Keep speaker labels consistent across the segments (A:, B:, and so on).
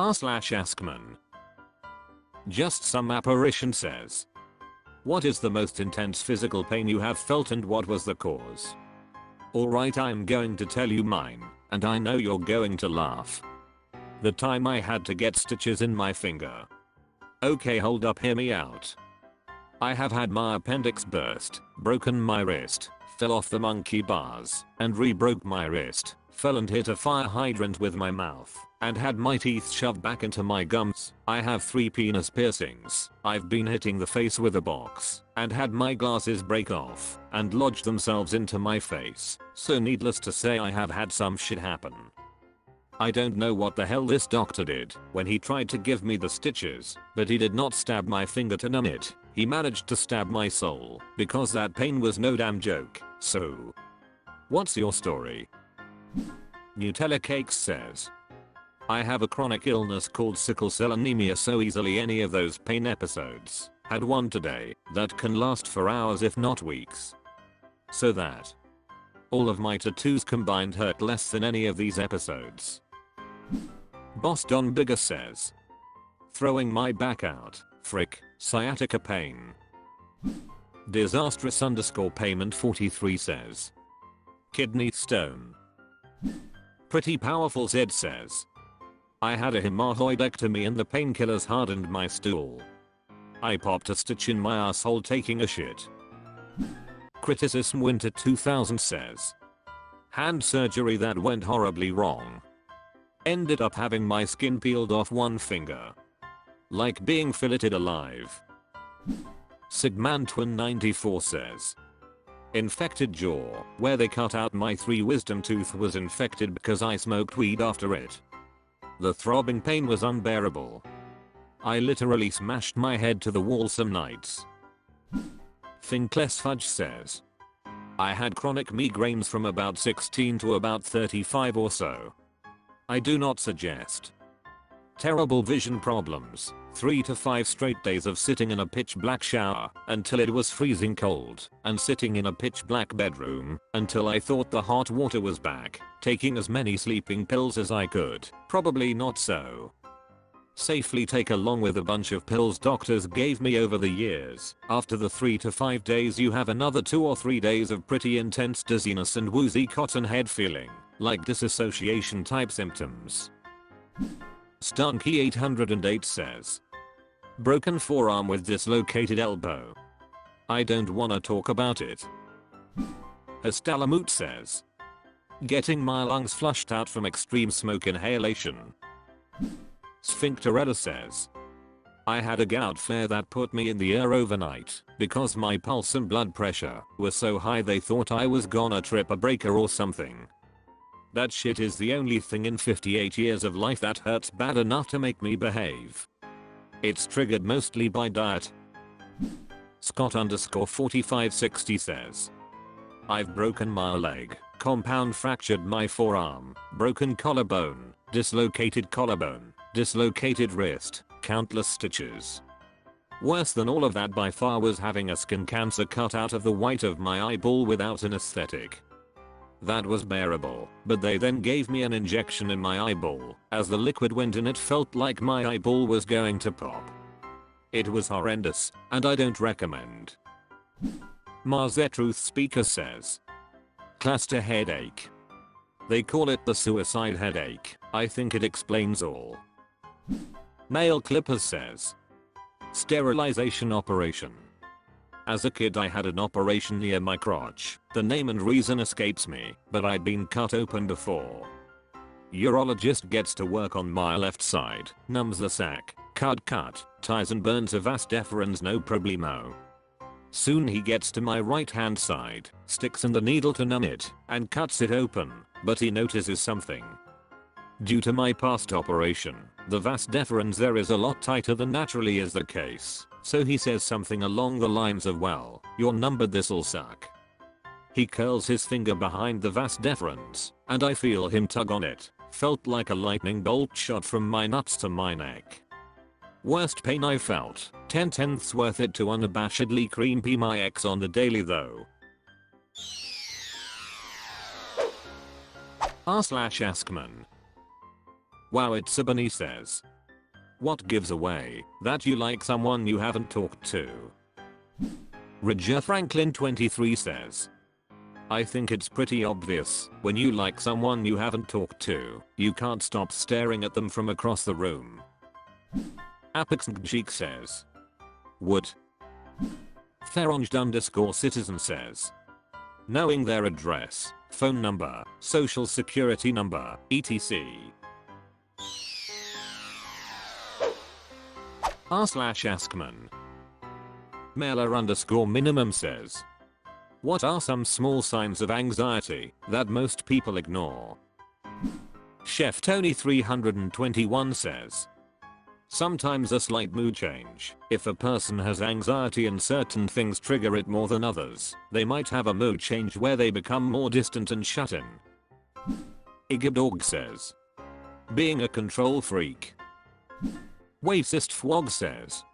A: r/AskMen. Just some apparition says. What is the most intense physical pain you have felt and what was the cause? Alright, I'm going to tell you mine, and I know you're going to laugh. The time I had to get stitches in my finger. Okay, hold up, hear me out. I have had my appendix burst, broken my wrist, fell off the monkey bars, and re-broke my wrist, fell and hit a fire hydrant with my mouth, and had my teeth shoved back into my gums. I have 3 penis piercings. I've been hitting the face with a box, and had my glasses break off, and lodge themselves into my face, so needless to say I have had some shit happen. I don't know what the hell this doctor did when he tried to give me the stitches, but he did not stab my finger to numb it. He managed to stab my soul, because that pain was no damn joke. So, what's your story? Nutella Cakes says. I have a chronic illness called sickle cell anemia, so easily any of those pain episodes, had one today, that can last for hours if not weeks. So that all of my tattoos combined hurt less than any of these episodes. Boss Don Bigger says. Throwing my back out, frick, sciatica pain. Disastrous_payment 43 says. Kidney stone. Pretty powerful Zed says. I had a hemorrhoidectomy and the painkillers hardened my stool. I popped a stitch in my asshole taking a shit. Criticism Winter 2000 says. Hand surgery that went horribly wrong. Ended up having my skin peeled off one finger. Like being filleted alive. Sigmantwin94 says. Infected jaw, where they cut out my 3 wisdom tooth was infected because I smoked weed after it. The throbbing pain was unbearable. I literally smashed my head to the wall some nights. Thinkless Fudge says. I had chronic migraines from about 16 to about 35 or so. I do not suggest. Terrible vision problems, 3 to 5 straight days of sitting in a pitch black shower until it was freezing cold, and sitting in a pitch black bedroom until I thought the hot water was back, taking as many sleeping pills as I could, probably not so safely take along with a bunch of pills doctors gave me over the years. After the 3 to 5 days you have another 2 or 3 days of pretty intense dizziness and woozy cotton head feeling, like disassociation type symptoms. Stunky 808 says. Broken forearm with dislocated elbow. I don't wanna talk about it. Hastalamut says. Getting my lungs flushed out from extreme smoke inhalation. Sphincterella says. I had a gout flare that put me in the air overnight because my pulse and blood pressure were so high they thought I was gonna trip a breaker or something. That shit is the only thing in 58 years of life that hurts bad enough to make me behave. It's triggered mostly by diet. Scott_4560 says. I've broken my leg, compound fractured my forearm, broken collarbone, dislocated wrist, countless stitches. Worse than all of that by far was having a skin cancer cut out of the white of my eyeball without anesthetic. That was bearable, but they then gave me an injection in my eyeball. As the liquid went in it felt like my eyeball was going to pop. It was horrendous, and I don't recommend. Truth Speaker says. Cluster headache. They call it the suicide headache. I think it explains all. Nail Clippers says. Sterilization operation. As a kid I had an operation near my crotch. The name and reason escapes me, but I'd been cut open before. Urologist gets to work on my left side, numbs the sac, cut, ties and burns a vas deferens no problemo. Soon he gets to my right hand side, sticks in the needle to numb it, and cuts it open, but he notices something. Due to my past operation, the vas deferens there is a lot tighter than naturally is the case, so he says something along the lines of, well, you're numbered, this'll suck. He curls his finger behind the vas deferens, and I feel him tug on it. Felt like a lightning bolt shot from my nuts to my neck. Worst pain I felt, 10/10ths worth it to unabashedly cream pee my ex on the daily though. r/AskMen. Wow, it's Bunny says. What gives away that you like someone you haven't talked to? Roger Franklin 23 says. I think it's pretty obvious. When you like someone you haven't talked to, you can't stop staring at them from across the room. Apexngcheek says. Would. Theronged_citizen says. Knowing their address, phone number, social security number, etc. r/AskMen. Mailer_minimum says. What are some small signs of anxiety that most people ignore? Chef Tony 321 says. Sometimes a slight mood change. If a person has anxiety and certain things trigger it more than others, they might have a mood change where they become more distant and shut in. Igabdog says. Being a control freak. Waycist Fwog says.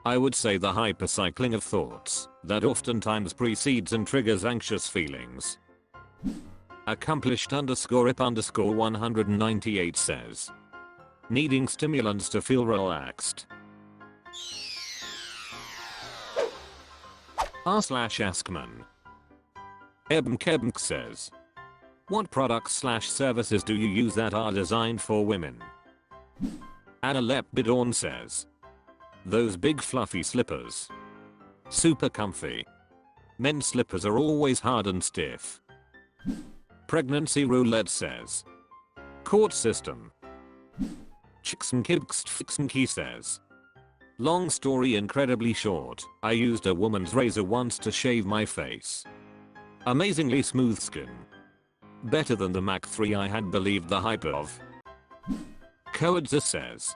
A: I would say the hypercycling of thoughts that oftentimes precedes and triggers anxious feelings. Accomplished_ip_198 says. Needing stimulants to feel relaxed. r/AskMen. Ebmkebmk says. What products/services do you use that are designed for women? Analep Bidorn says. Those big fluffy slippers. Super comfy. Men's slippers are always hard and stiff. Pregnancy roulette says. Court system. Chixnkibkstfixnki says. Long story incredibly short, I used a woman's razor once to shave my face. Amazingly smooth skin. Better than the Mach 3 I had believed the hype of. Coadza says.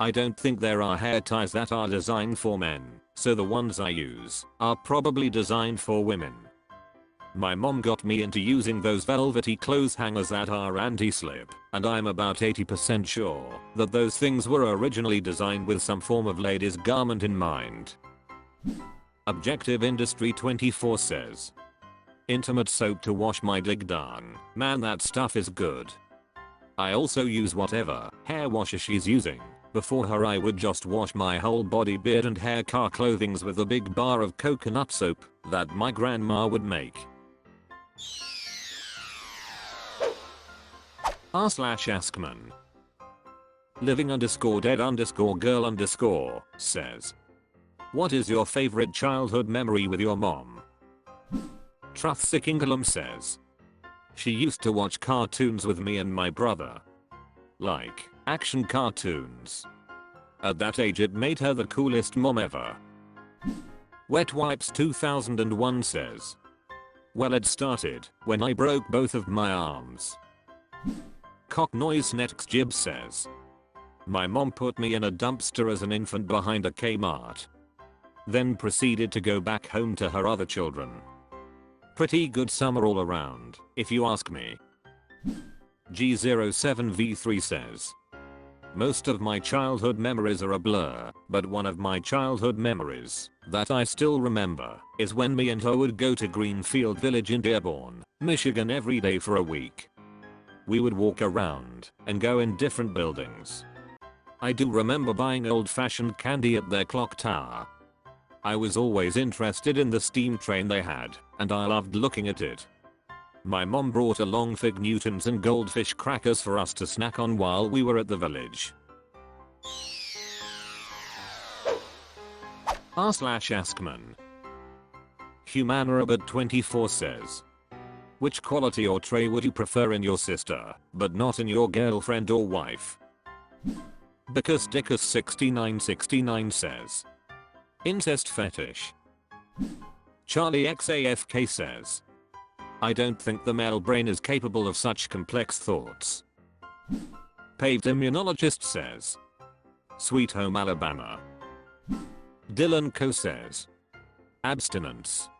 A: I don't think there are hair ties that are designed for men, so the ones I use are probably designed for women. My mom got me into using those velvety clothes hangers that are anti-slip, and I'm about 80% sure that those things were originally designed with some form of ladies' garment in mind. Objective Industry 24 says. Intimate soap to wash my dig down. Man, that stuff is good. I also use whatever hair washer she's using. Before her I would just wash my whole body, beard and hair car clothings with a big bar of coconut soap that my grandma would make. r/AskMen. Living_dead_girl_ says. What is your favorite childhood memory with your mom? Truthsickingolum says. She used to watch cartoons with me and my brother. Like action cartoons. At that age it made her the coolest mom ever. Wet Wipes 2001 says. Well, it started when I broke both of my arms. Cock Noise Netx Jib says. My mom put me in a dumpster as an infant behind a Kmart. Then proceeded to go back home to her other children. Pretty good summer all around, if you ask me. G07V3 says. Most of my childhood memories are a blur, but one of my childhood memories that I still remember is when me and her would go to Greenfield Village in Dearborn, Michigan every day for a week. We would walk around and go in different buildings. I do remember buying old-fashioned candy at their clock tower. I was always interested in the steam train they had, and I loved looking at it. My mom brought along Fig Newtons and goldfish crackers for us to snack on while we were at the village. r/AskMen. Humanrobot24 says. Which quality or trait would you prefer in your sister, but not in your girlfriend or wife? Because Dickus6969 says. Incest fetish. Charlie XAFK says. I don't think the male brain is capable of such complex thoughts. Paved Immunologist says. Sweet Home Alabama. Dylan Co says. Abstinence.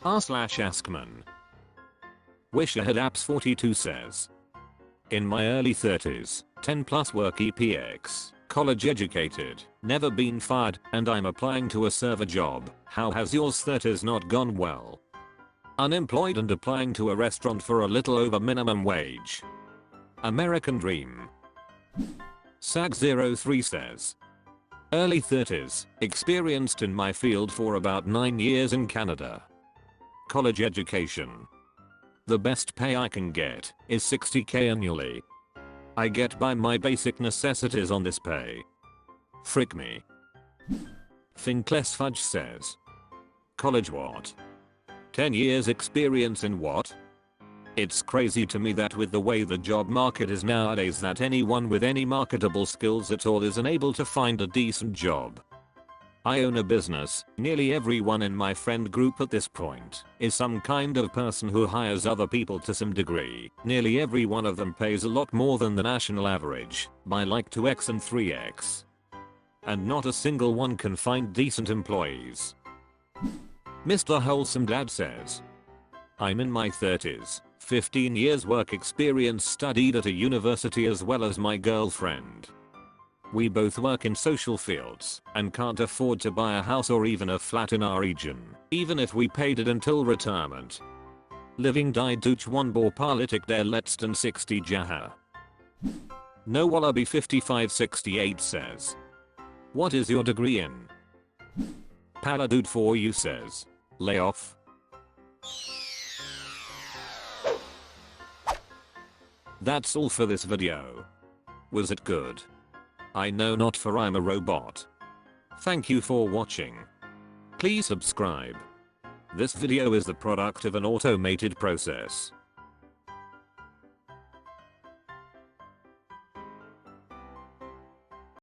A: r/AskMen. Wish I had apps 42 says. In my early 30s, 10 plus work EPX, college educated, never been fired, and I'm applying to a server job. How has yours 30s not gone well? Unemployed and applying to a restaurant for a little over minimum wage. American dream. Sag03 says. Early 30s, experienced in my field for about 9 years in Canada. College education. The best pay I can get is $60k annually. I get by my basic necessities on this pay. Frick me. Thinkless Fudge says. College what? 10 years experience in what? It's crazy to me that with the way the job market is nowadays that anyone with any marketable skills at all is unable to find a decent job. I own a business. Nearly everyone in my friend group at this point is some kind of person who hires other people to some degree. Nearly every one of them pays a lot more than the national average by like 2x and 3x. And not a single one can find decent employees. Mr. Wholesome Dad says. I'm in my 30s, 15 years work experience, studied at a university as well as my girlfriend. We both work in social fields and can't afford to buy a house or even a flat in our region, even if we paid it until retirement. Living die Dutch one bor politic der letzten 60 Jahre. No Wallaby 5568 says. What is your degree in? Paladude for you says. Layoff. That's all for this video. Was it good? I know not, for I'm a robot. Thank you for watching. Please subscribe. This video is the product of an automated process.